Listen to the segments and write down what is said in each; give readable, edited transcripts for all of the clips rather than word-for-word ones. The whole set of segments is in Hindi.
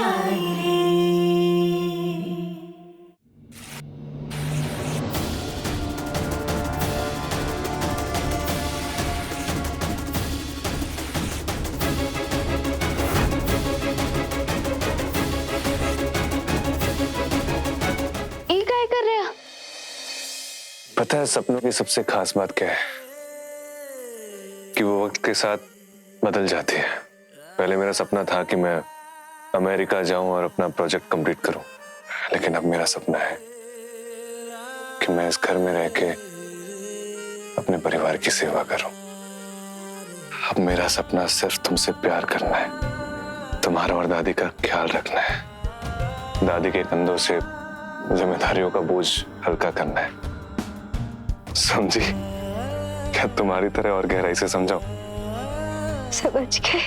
शायरी। ये क्या कर रहे हैं? पता है सपनों की सबसे खास बात क्या है? कि वो वक्त के साथ बदल जाती है। पहले मेरा सपना था कि मैं अमेरिका जाऊं और अपना प्रोजेक्ट कंप्लीट करूं, लेकिन अब मेरा सपना है कि मैं इस घर में रह के अपने परिवार की सेवा करूं। अब मेरा सपना सिर्फ तुमसे प्यार करना है, तुम्हारा और दादी का ख्याल रखना है, दादी के कंधों से जिम्मेदारियों का बोझ हल्का करना है। समझी? क्या तुम्हारी तरह और गहराई से समझाऊं? समझ गए।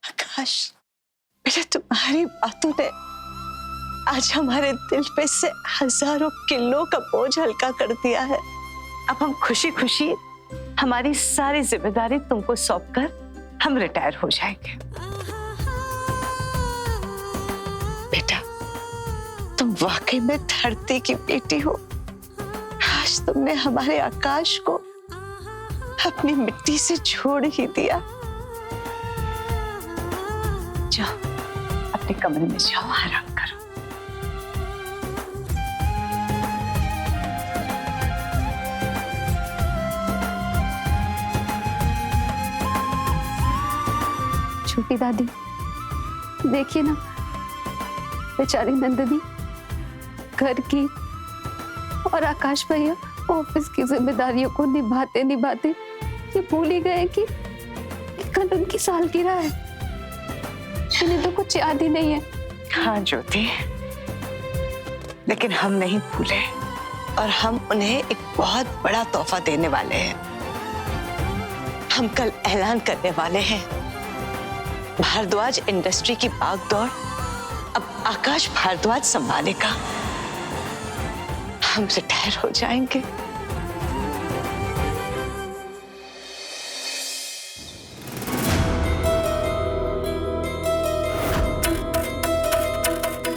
आकाश, बेटा तुम्हारी बातों ने आज हमारे दिल पे से हजारों किलो का बोझ हल्का कर दिया है। अब हम खुशी खुशी हमारी सारी जिम्मेदारी तुमको सौंपकर हम रिटायर हो जाएंगे। बेटा तुम वाकई में धरती की बेटी हो। आज तुमने हमारे आकाश को अपनी मिट्टी से जोड़ ही दिया। जाओ अपने कमरे में जाओ, आराम करो। छोटी दादी, देखिए ना, बेचारी नंदिनी घर की और आकाश भैया ऑफिस की जिम्मेदारियों को निभाते निभाते ये भूल ही गए कि कल उनकी सालगिरह है। इन्हें तो कुछ याद ही नहीं है। हाँ ज्योति, लेकिन हम नहीं भूले और हम उन्हें एक बहुत बड़ा तोहफा देने वाले हैं। हम कल ऐलान करने वाले हैं, भारद्वाज इंडस्ट्री की भागदौड़ अब आकाश भारद्वाज संभालेगा। हम रिटायर हो जाएंगे।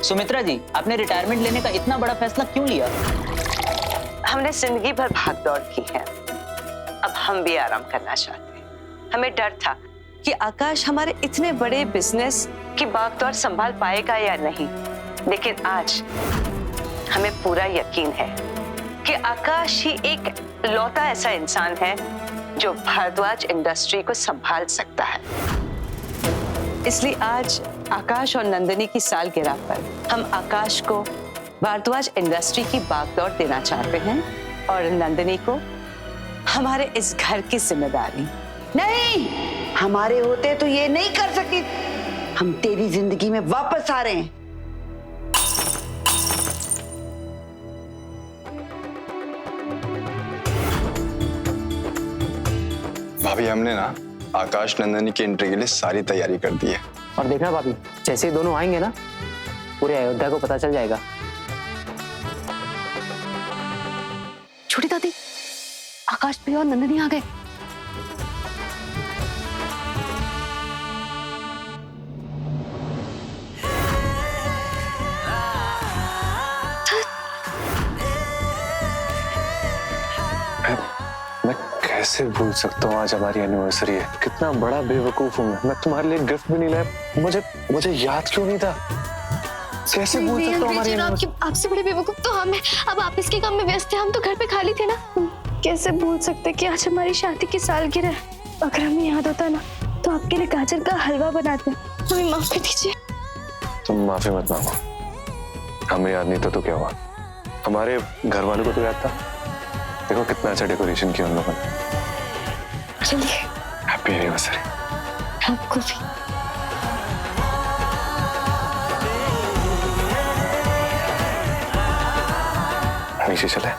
सुमित्रा जी, आपने रिटायरमेंट लेने का इतना बड़ा फैसला क्यों लिया? हमने जिंदगी भर भागदौड़ की है, अब हम भी आराम करना चाहते हैं। हमें डर था कि आकाश हमारे इतने बड़े बिजनेस की भागदौड़ संभाल पाएगा या नहीं, लेकिन आज हमें पूरा यकीन है कि आकाश ही एक लौता ऐसा इंसान है जो भारद्वाज इंडस्ट्री को संभाल सकता है। इसलिए आज आकाश और नंदिनी की सालगिरह पर हम आकाश को भारद्वाज इंडस्ट्री की भागदौड़ देना चाहते हैं और नंदिनी को हमारे इस घर की जिम्मेदारी। नहीं, हमारे होते तो ये नहीं कर सकती। हम तेरी जिंदगी में वापस आ रहे हैं। भाभी, हमने ना आकाश नंदनी की एंट्री के लिए सारी तैयारी कर दी है। और देखना भाभी, जैसे ही दोनों आएंगे ना, पूरे अयोध्या को पता चल जाएगा। छोटी दादी, आकाश भैया और नंदिनी आ गए। मैं कैसे भूल सकता हूँ आज हमारी एनिवर्सरी है? कितना बड़ा बेवकूफ हूँ मैं तुम्हारे लिए गिफ्ट भी नहीं लाया। मुझे याद क्यों नहीं था? कैसे भूल सकता हूँ हमारी एनिवर्सरी? आपसे बड़े बेवकूफ तो हम हैं। अब आप इसके काम में व्यस्त थे, हम तो घर पे खाली थे ना। कैसे भूल सकते कि आज हमारी शादी की सालगिरह है। अगर हमें याद होता ना तो आपके लिए गाजर का हलवा बनाते। हमें माफ कर दीजिए। तुम माफी मत मांगो, हमें याद नहीं था तो क्या हुआ? हमारे घर वालों को तो याद था। देखो कितना अच्छा डेकोरेशन किया उन लोगों ने। चलिए, हैप्पी एनिवर्सरी। आपको भी। नीचे चले।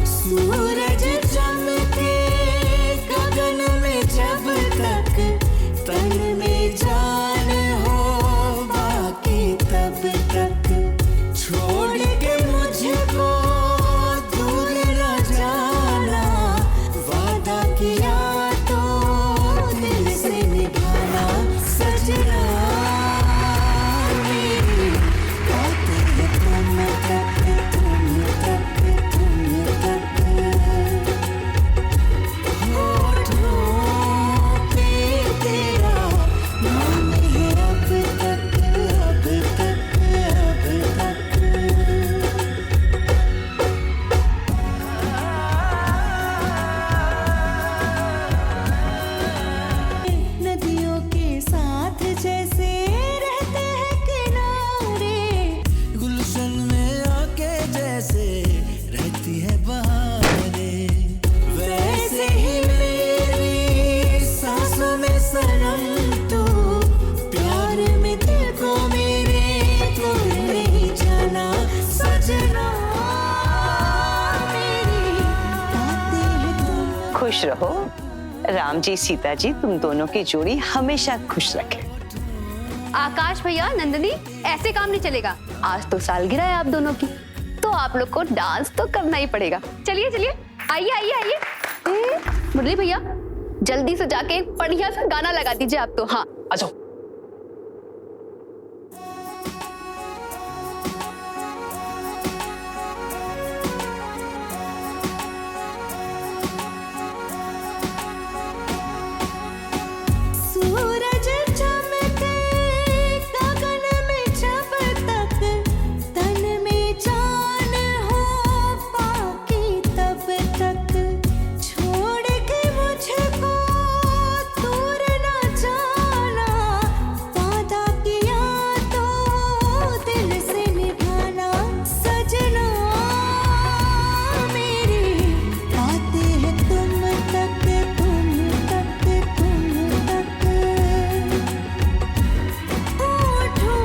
सूरज चमके खुश रहो। राम जी सीता जी तुम दोनों की जोड़ी हमेशा खुश रखे। आकाश भैया, नंदिनी, ऐसे काम नहीं चलेगा। आज तो सालगिरह है आप दोनों की, तो आप लोग को डांस तो करना ही पड़ेगा। चलिए चलिए, आइए आइए आइए। मुरली भैया, जल्दी से जाके एक बढ़िया सा गाना लगा दीजिए आप तो। हाँ अच्छा। सूरज चमके गगन में जब तक तन में जान हो बाकी तब तक छोड़ के मुझको दूर न जाना। वादा किया तो दिल से निभाना। सजना मेरी बातें हैं तुम तक, तुम तक, तुम तक। होठों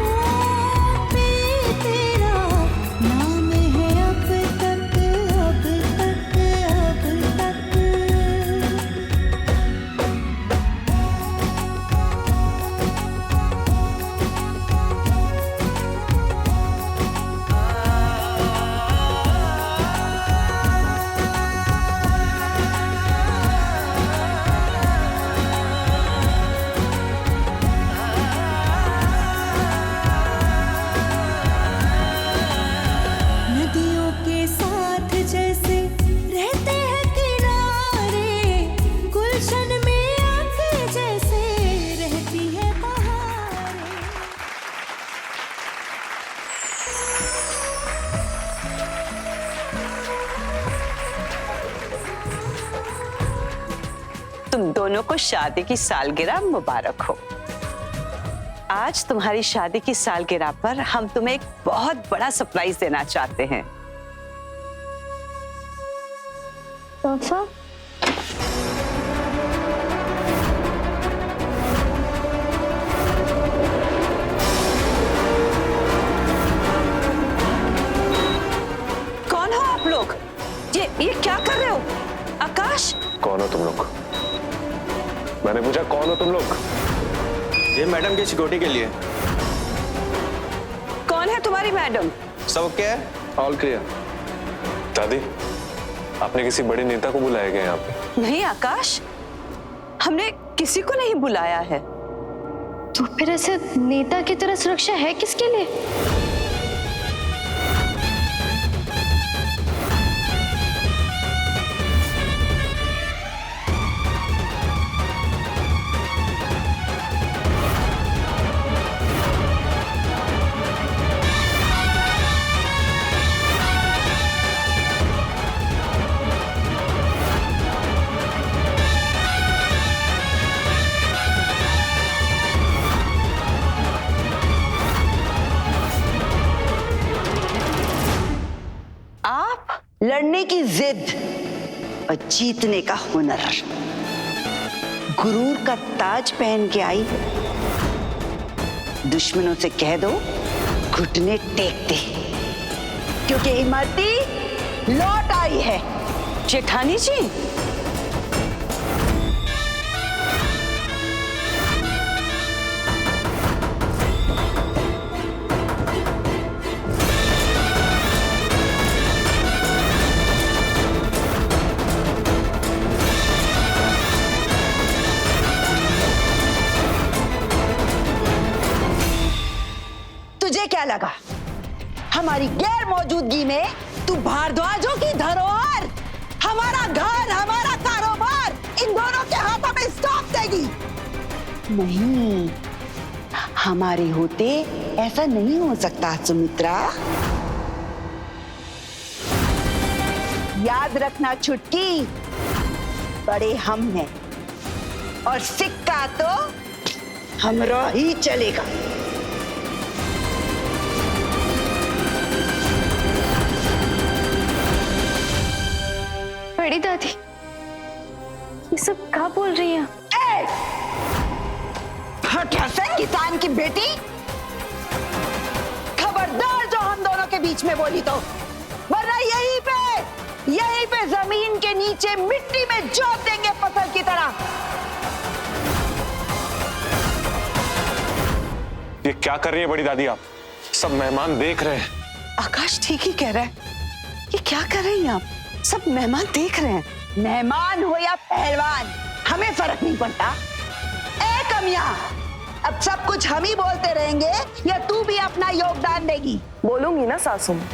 पे तेरा नाम है अब तक, अब तक, अब तक। नदियों के साथ जैसे रहते हैं किनारे, गुलशन में आके जैसे रहती है बहारें। तुम दोनों को शादी की सालगिरह मुबारक हो। आज तुम्हारी शादी की सालगिरह पर हम तुम्हें एक बहुत बड़ा सरप्राइज देना चाहते हैं। तोहफा? कौन हो आप लोग? ये क्या कर रहे हो? आकाश, कौन हो तुम लोग? मैंने पूछा कौन हो तुम लोग? ये मैडम की सिक्योरिटी के लिए। कौन है तुम्हारी मैडम? सब क्या है? All clear. दादी, आपने किसी बड़े नेता को बुलाया गया यहाँ पे? नहीं आकाश, हमने किसी को नहीं बुलाया है। तो फिर ऐसे नेता की तरह सुरक्षा है किसके लिए? लड़ने की जिद और जीतने का हुनर, गुरूर का ताज पहन के आई। दुश्मनों से कह दो घुटने टेक दे, क्योंकि इमरती लौट आई है। जेठानी जी, तुझे क्या लगा हमारी गैर मौजूदगी में तू भारद्वाजों की धरोहर, हमारा घर, हमारा कारोबार इन दोनों के हाथों में सौंप देगी? नहीं, हमारे होते ऐसा नहीं हो सकता सुमित्रा। याद रखना छुटकी, बड़े हम हैं और सिक्का तो हमरा ही चलेगा। बड़ी दादी, ये सब क्या बोल रही हैं? फटा किसान की बेटी, खबरदार जो हम दोनों के बीच में बोली तो, वरना यहीं पे यहीं पे जमीन के नीचे मिट्टी में जोत देंगे फसल की तरह। ये क्या कर रही है बड़ी दादी आप? सब मेहमान देख रहे हैं। आकाश ठीक ही कह रहा है। ये क्या कर रही हैं आप? सब मेहमान देख रहे हैं। मेहमान हो या पहलवान, हमें फर्क नहीं पड़ता। ए कमिया, अब सब कुछ हम ही बोलते रहेंगे या तू भी अपना योगदान देगी? बोलूंगी ना सासू माँ।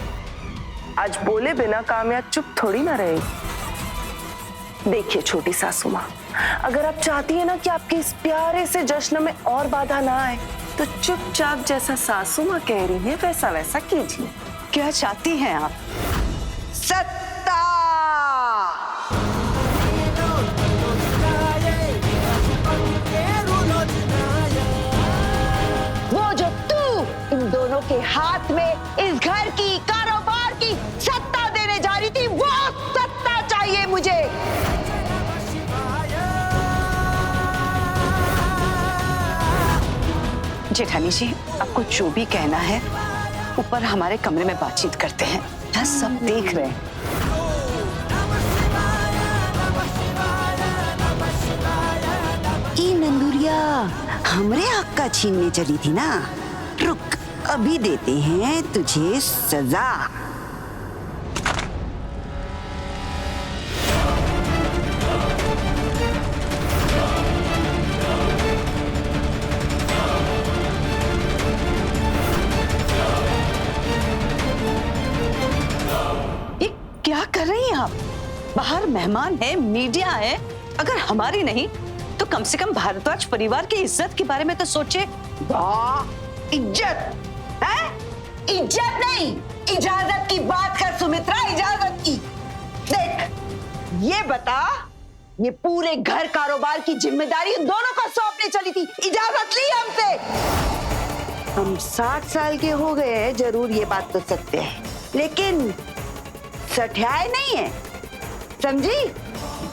आज बोले बिना कामया चुप थोड़ी ना रहेगी। देखिए छोटी सासू माँ, अगर आप चाहती है ना कि आपके इस प्यारे से जश्न में और बाधा ना आए, तो चुपचाप जैसा सासू माँ कह रही है वैसा वैसा कीजिए। क्या चाहती हैं आप? सत्ता। वो जो तू इन दोनों के हाथ में इस घर की, कारोबार की सत्ता देने जा रही थी, वो सत्ता चाहिए मुझे। जेठानी जी, आपको जो भी कहना है ऊपर हमारे कमरे में बातचीत करते हैं। यहाँ सब देख रहे हैं। ई नंदुरिया हमरे हक का छीनने चली थी ना। रुक, अभी देते हैं तुझे सजा। ये क्या कर रही हैं आप? बाहर मेहमान है, मीडिया है। अगर हमारी नहीं तो कम से कम भारद्वाज परिवार की इज्जत के बारे में तो सोचे। वाह, इज्जत है? इज्जत नहीं, इजाजत की बात कर सुमित्रा, इजाजत की। देख, ये बता, ये पूरे घर कारोबार की जिम्मेदारी दोनों को सौंपने चली थी, इजाजत ली हमसे। हम 60 साल के हो गए हैं, जरूर ये बात तो सत्य है, लेकिन सठियाए नहीं है, समझी?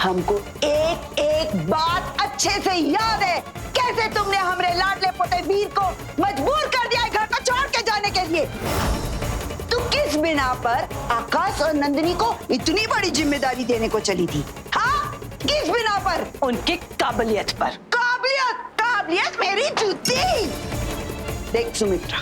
हमको एक एक बात अच्छे से याद है, कैसे तुमने हमरे लाडले पोते वीर को मजबूर कर दिया है घर को छोड़ के जाने के लिए। तू किस बिना पर आकाश और नंदिनी को इतनी बड़ी जिम्मेदारी देने को चली थी? हाँ, किस बिना पर? उनकी काबिलियत पर। काबिलियत? काबिलियत मेरी जूती। देख सुमित्रा,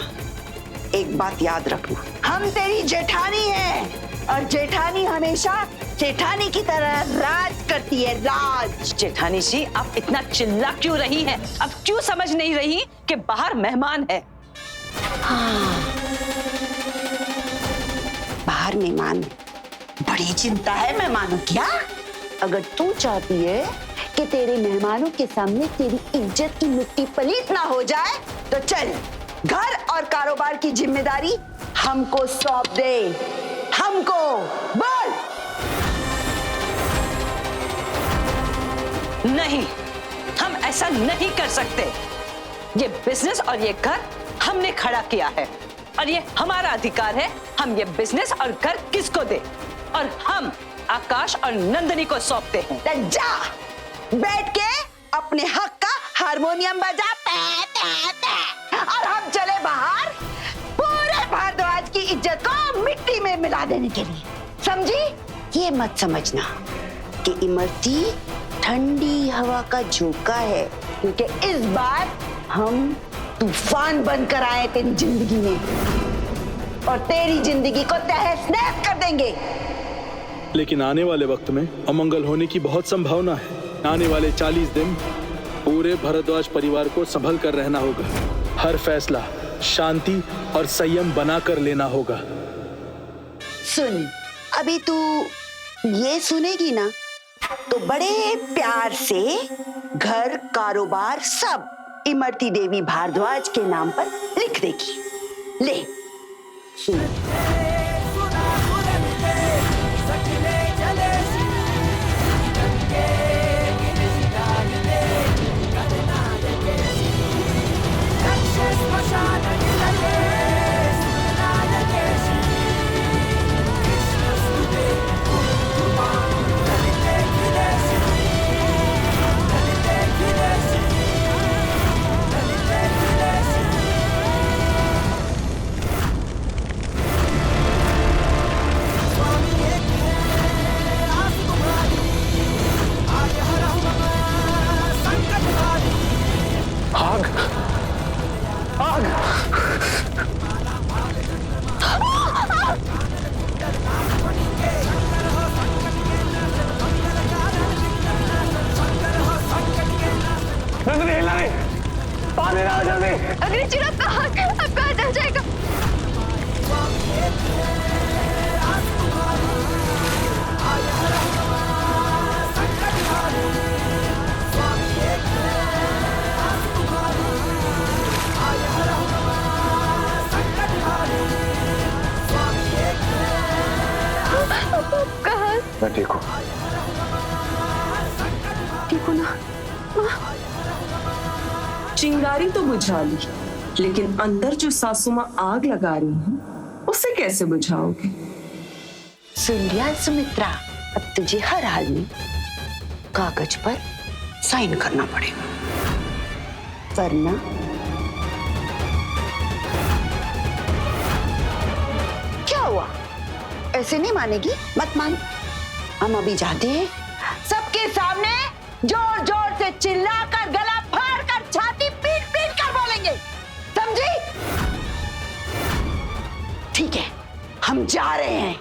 एक बात याद रखना, हम तेरी जेठानी हैं और जेठानी हमेशा जेठानी की तरह राज करती है, राज। जेठानी जी, आप इतना चिल्ला क्यों रही हैं? अब क्यों समझ नहीं रही कि बाहर मेहमान है? हाँ, बाहर मेहमान, बड़ी चिंता है मेहमानों की। हाँ? अगर तू चाहती है कि तेरे मेहमानों के सामने तेरी इज्जत की मिट्टी पलीत ना हो जाए, तो चल, घर और कारोबार की जिम्मेदारी हमको सौंप दे। हमको बोल। नहीं, हम ऐसा नहीं कर सकते। ये बिजनेस और ये घर हमने खड़ा किया है और ये हमारा अधिकार है। हम ये बिजनेस और घर किसको दे, और हम आकाश और नंदिनी को सौंपते हैं। तो जा, बैठ के अपने हक का हारमोनियम बजा, पै, पै, पै, और हम चले बाहर पूरे भारद्वाज की इज्जत को मिट्टी में मिला देने के लिए, समझी? ये मत समझना कि इमरती ठंडी हवा का झोंका है, क्योंकि इस बार हम तूफान बनकर आए तेरी जिंदगी में और तेरी जिंदगी को तहस नहस कर देंगे। लेकिन आने वाले वक्त में अमंगल होने की बहुत संभावना है। आने वाले 40 दिन पूरे भारद्वाज परिवार को संभल कर रहना होगा। हर फैसला शांति और संयम बनाकर लेना होगा। सुन, अभी तू ये सुनेगी ना, तो बड़े प्यार से घर कारोबार सब इमरती देवी भारद्वाज के नाम पर लिख देगी। ले सुन। मेरी चिराग कहाँ चल जाएगा? कहाँ? मैं ठीक हूँ। ठीक हूँ ना? चिंगारी तो बुझा ली, लेकिन अंदर जो सासू माँ आग लगा रही हैं, उसे कैसे बुझाओगे? सुन लिया सुमित्रा, अब तुझे हर हाल में कागज पर साइन करना पड़ेगा, वरना क्या हुआ? ऐसे नहीं मानेगी? मत मान। हम अभी जाते हैं, सबके सामने जोर जोर से चिल्लाकर, गला फाड़ कर, छाती पीट पीट कर बोलेंगे, समझी? ठीक है, हम जा रहे हैं,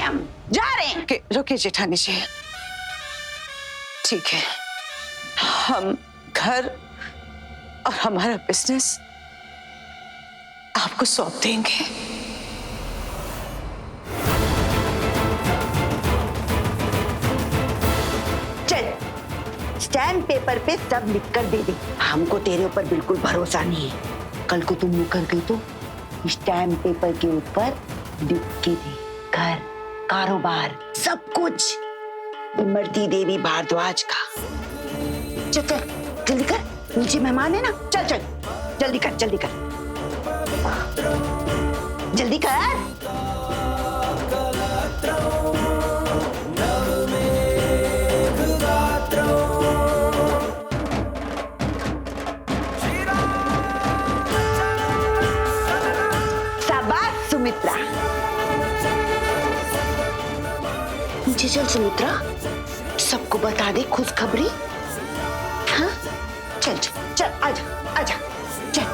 हम जा रहे हैं। रुकिए जेठानी जी, ठीक है, हम घर और हमारा बिजनेस आपको सौंप देंगे। चल, स्टैम्प पेपर पे सब लिख कर दे दे। हमको तेरे ऊपर बिल्कुल भरोसा नहीं है। कल को तुम मुकर गई तो स्टैम्प पेपर के ऊपर लिख के दे, घर, कारोबार, सब कुछ इमरती देवी भारद्वाज का। चल चल जल्दी कर, नीचे मेहमान है ना। चल चल जल्दी कर, जल्दी कर, जल्दी कर। शाबाश सुमित्रा, नीचे चल सुमित्रा, सबको बता दे खुशखबरी। हाँ चल चल चल, आजा आजा, चल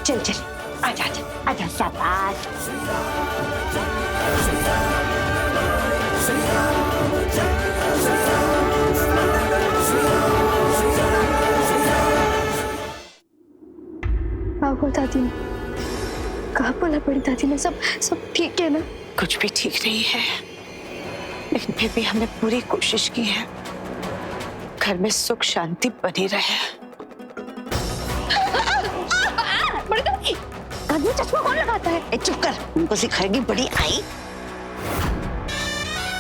चल चल, आजा आजा आजा, शाबाश। हाँ वो दादी ने कहाँ बोला? बड़ी दादी ने सब ठीक है ना? कुछ भी ठीक नहीं है, लेकिन फिर भी हमने पूरी कोशिश की है घर में सुख शांति बनी रहे। बड़ी दादी, आदमी चश्मा कौन लगाता है? ए चुप कर, उनको सिखाएगी बड़ी आई।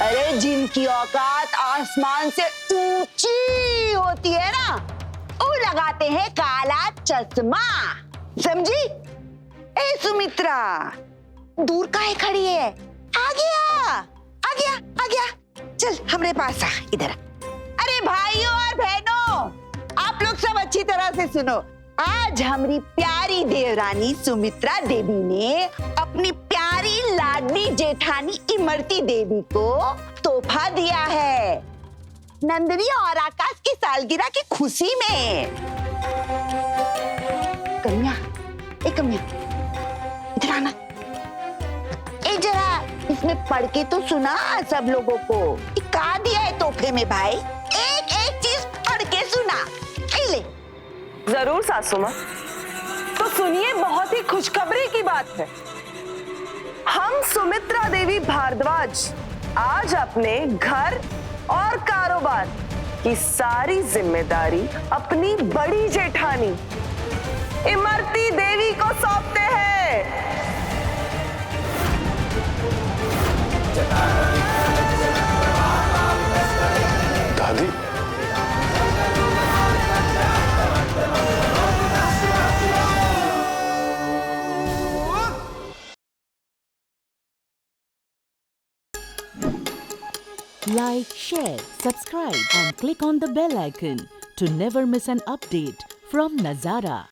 अरे जिनकी औकात आसमान से ऊंची होती है ना, वो लगाते हैं काला चश्मा, समझी? ए सुमित्रा, दूर काहे खड़ी है? आ गया, चल हमरे पास आ, इधर। अरे भाइयों और बहनों, आप लोग सब अच्छी तरह से सुनो। आज हमारी प्यारी देवरानी सुमित्रा देवी ने अपनी प्यारी लाडली जेठानी इमरती देवी को तोहफा दिया है, नंदिनी और आकाश की सालगिरह की खुशी में। कन्या, इधर आना। ए जरा इसमें पढ़ के तो सुना सब लोगों को, क्या दिया है तोहफे में भाई? एक एक चीज पढ़ के सुना। ले। जरूर सासू माँ, तो सुनिए, बहुत ही खुशखबरी की बात है। हम सुमित्रा देवी भारद्वाज आज अपने घर और कारोबार की सारी जिम्मेदारी अपनी बड़ी जेठानी इमरती देवी को सौंपते हैं। दादी, Like, share, subscribe and click on the bell icon to never miss an update from Nazara.